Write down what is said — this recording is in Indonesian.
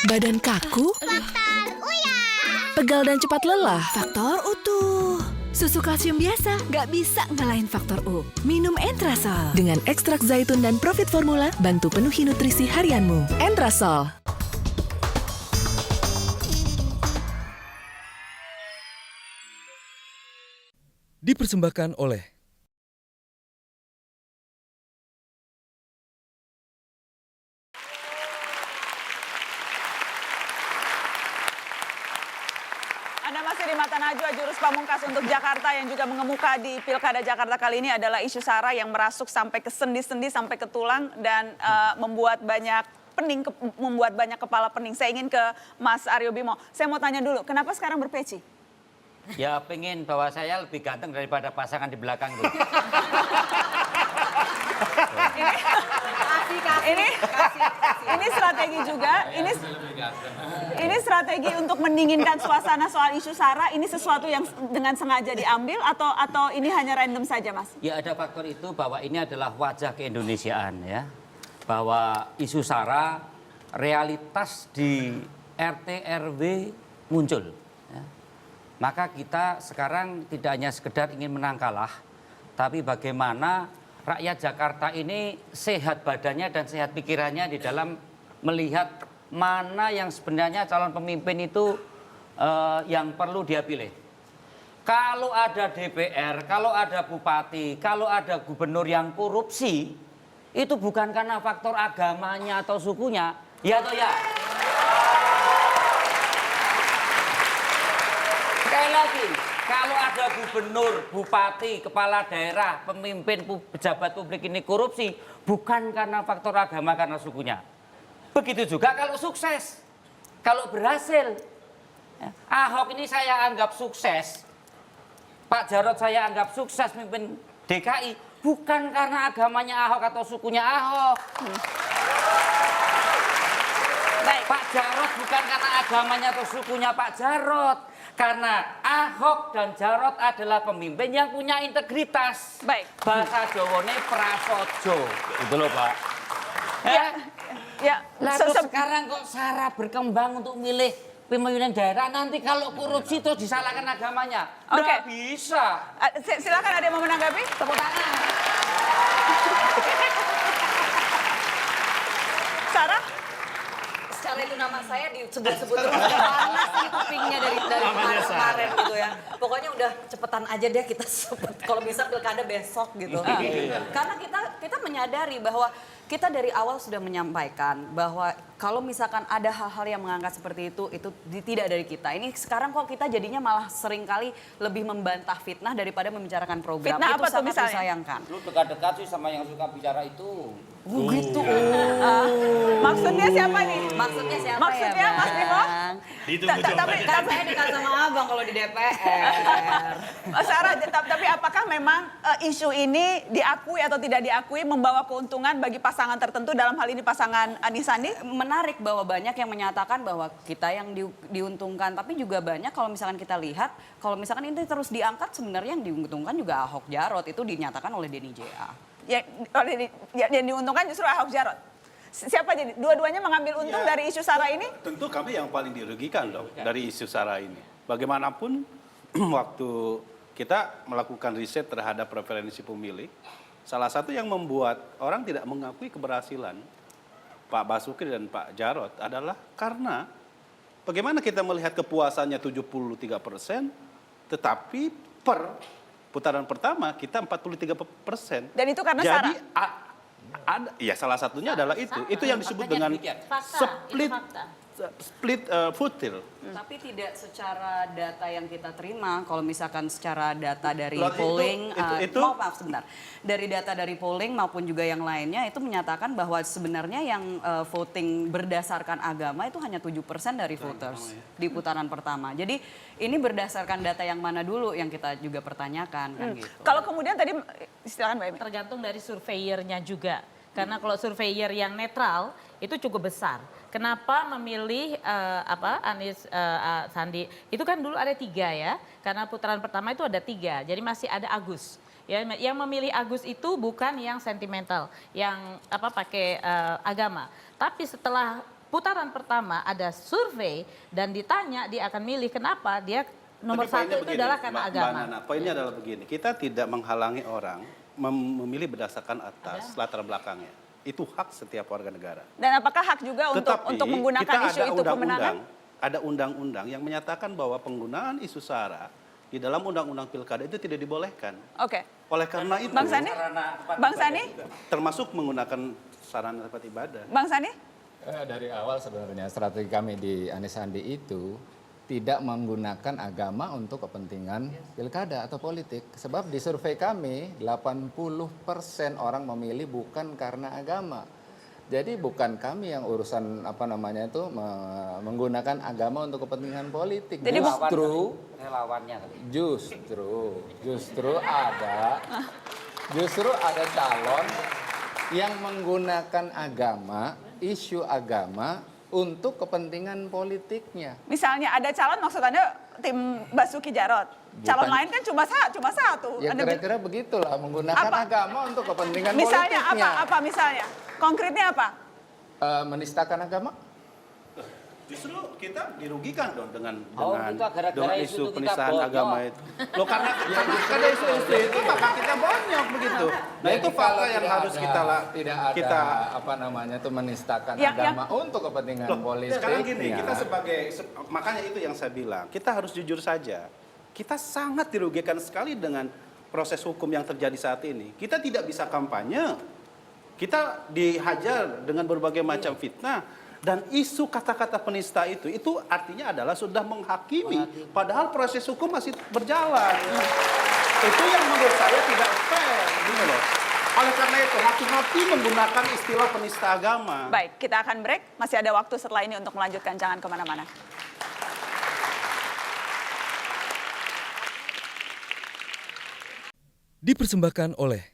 Badan kaku? Faktor Uya. Pegal dan cepat lelah? Faktor utuh. Susu kalsium biasa nggak bisa ngalahin faktor U. Minum Entrasol. Dengan ekstrak zaitun dan Profit Formula, bantu penuhi nutrisi harianmu. Entrasol. Dipersembahkan oleh Anda masih di Mata Najwa, jurus pamungkas untuk Jakarta yang juga mengemuka di Pilkada Jakarta kali ini adalah isu SARA yang merasuk sampai ke sendi-sendi, sampai ke tulang dan membuat banyak membuat banyak kepala pening. Saya ingin ke Mas Aryo Bimo. Saya mau tanya dulu, kenapa sekarang berpeci? Ya pengen bahwa saya lebih ganteng daripada pasangan di belakang tuh. Ini strategi juga. Ini strategi untuk mendinginkan suasana soal isu SARA. Ini sesuatu yang dengan sengaja diambil atau ini hanya random saja, Mas? Ya ada faktor itu bahwa ini adalah wajah keindonesiaan ya. Bahwa isu SARA realitas di RT RW muncul. Ya. Maka kita sekarang tidak hanya sekedar ingin menang kalah, tapi bagaimana rakyat Jakarta ini sehat badannya dan sehat pikirannya di dalam melihat mana yang sebenarnya calon pemimpin itu yang perlu dia pilih. Kalau ada DPR, kalau ada bupati, kalau ada gubernur yang korupsi, itu bukan karena faktor agamanya atau sukunya, ya atau ya? Sekali lagi, kalau ada gubernur, bupati, kepala daerah, pemimpin, pejabat publik ini korupsi, bukan karena faktor agama, karena sukunya. Begitu juga kalau sukses, kalau berhasil. Ahok ini saya anggap sukses, Pak Jarod saya anggap sukses memimpin DKI, bukan karena agamanya Ahok atau sukunya Ahok. Baik. Pak Jarod bukan karena agamanya atau sukunya Pak Jarod. Karena Ahok dan Jarod adalah pemimpin yang punya integritas. Baik. Bahasa Jawane prasojo. Gitu loh Pak. Ya. Lah terus sekarang kok SARA berkembang untuk milih pemilihan daerah, nanti kalau korupsi terus disalahkan agamanya. Oke. Nggak bisa. Silakan, ada yang mau menanggapi? Tepuk tangan. Sarah? Secara itu nama saya disebut-sebut terus panas nih kupingnya dari kemarin gitu ya. Pokoknya udah cepetan aja deh kita sebut kalau bisa pilkada besok gitu. Karena kita menyadari bahwa kita dari awal sudah menyampaikan bahwa kalau misalkan ada hal-hal yang mengangkat seperti itu tidak dari kita. Ini sekarang kok kita jadinya malah seringkali lebih membantah fitnah daripada membicarakan program. Fitnah itu apa tuh sangat misalnya? disayangkan. Lu dekat-dekat sih sama yang suka bicara itu. Gitu. Maksudnya siapa nih? Maksudnya siapa Maksudnya, ya, Mas Bimo? Tapi kan saya dekat sama abang kalau di DPR. Sarah, tapi apakah memang isu ini diakui atau tidak diakui membawa keuntungan bagi pasangan tertentu, dalam hal ini pasangan Anies Sandi? Menarik bahwa banyak yang menyatakan bahwa kita yang diuntungkan, tapi juga banyak kalau misalkan kita lihat, kalau misalkan ini terus diangkat sebenarnya yang diuntungkan juga Ahok Jarot, itu dinyatakan oleh Denny JA. Yang diuntungkan justru Ahok Jarot. Siapa jadi? Dua-duanya mengambil untung dari isu SARA ini? Tentu kami yang paling dirugikan dong dari isu SARA ini. Bagaimanapun waktu kita melakukan riset terhadap preferensi pemilih, salah satu yang membuat orang tidak mengakui keberhasilan Pak Basuki dan Pak Jarod adalah karena bagaimana kita melihat kepuasannya 73%, tetapi per putaran pertama kita 43%. Dan itu karena Jadi SARA? ya salah satunya adalah itu. Itu yang disebut dengan split vote. Tapi tidak secara data yang kita terima, kalau misalkan secara data dari Loh, polling, itu- maaf sebentar, dari data dari polling maupun juga yang lainnya itu menyatakan bahwa sebenarnya yang voting berdasarkan agama itu hanya 7% dari voters di putaran pertama. Jadi ini berdasarkan data yang mana dulu yang kita juga pertanyakan kan gitu. Kalau kemudian tadi, silakan Mbak Emi. Tergantung dari surveyornya juga. Karena kalau surveyor yang netral itu cukup besar. Kenapa memilih Anies Sandi? Itu kan dulu ada 3 ya. Karena putaran pertama itu ada 3. Jadi masih ada Agus. Ya, yang memilih Agus itu bukan yang sentimental, yang pakai agama. Tapi setelah putaran pertama ada survei dan ditanya dia akan milih kenapa dia nomor Tapi poinnya satu itu begini, adalah karena Mbak agama. Nana, poinnya adalah begini, kita tidak menghalangi orang memilih berdasarkan atas latar belakangnya. Itu hak setiap warga negara. Dan apakah hak juga untuk menggunakan kita isu itu kemenangan? Ada undang-undang yang menyatakan bahwa penggunaan isu SARA di dalam undang-undang pilkada itu tidak dibolehkan. Oke. Oleh karena itu, Bang Sani? Bang Sani? termasuk menggunakan sarana tempat ibadah. Bang Sani? Dari awal sebenarnya strategi kami di Anies Sandi itu tidak menggunakan agama untuk kepentingan pilkada atau politik. Sebab di survei kami 80% orang memilih bukan karena agama. Jadi bukan kami yang urusan menggunakan agama untuk kepentingan politik. Jadi relawannya. Justru ada calon yang menggunakan agama, isu agama untuk kepentingan politiknya. Misalnya ada calon, maksud Anda tim Basuki Jarot. Calon lain kan cuma satu. Ya kira-kira begitulah, menggunakan agama untuk kepentingan misalnya politiknya. Apa misalnya? Konkretnya apa? Menistakan agama? Justru kita dirugikan dong dengan kita gara-gara dengan isu isu itu kita penistaan bonyok. agama itu. Loh karena isu itu maka kita bonyok begitu. Nah itu fakta yang harus kita menistakan Yang- agama untuk kepentingan Loh, politiknya. sekarang gini, kita makanya itu yang saya bilang, kita harus jujur saja. Kita sangat dirugikan sekali dengan proses hukum yang terjadi saat ini. Kita tidak bisa kampanye. Kita dihajar dengan berbagai macam fitnah. Dan isu kata-kata penista itu artinya adalah sudah menghakimi. Padahal proses hukum masih berjalan. Itu yang menurut saya tidak fair. Gitu loh. Oleh karena itu, hati-hati menggunakan istilah penista agama. Baik, kita akan break. Masih ada waktu setelah ini untuk melanjutkan. Jangan kemana-mana. Dipersembahkan oleh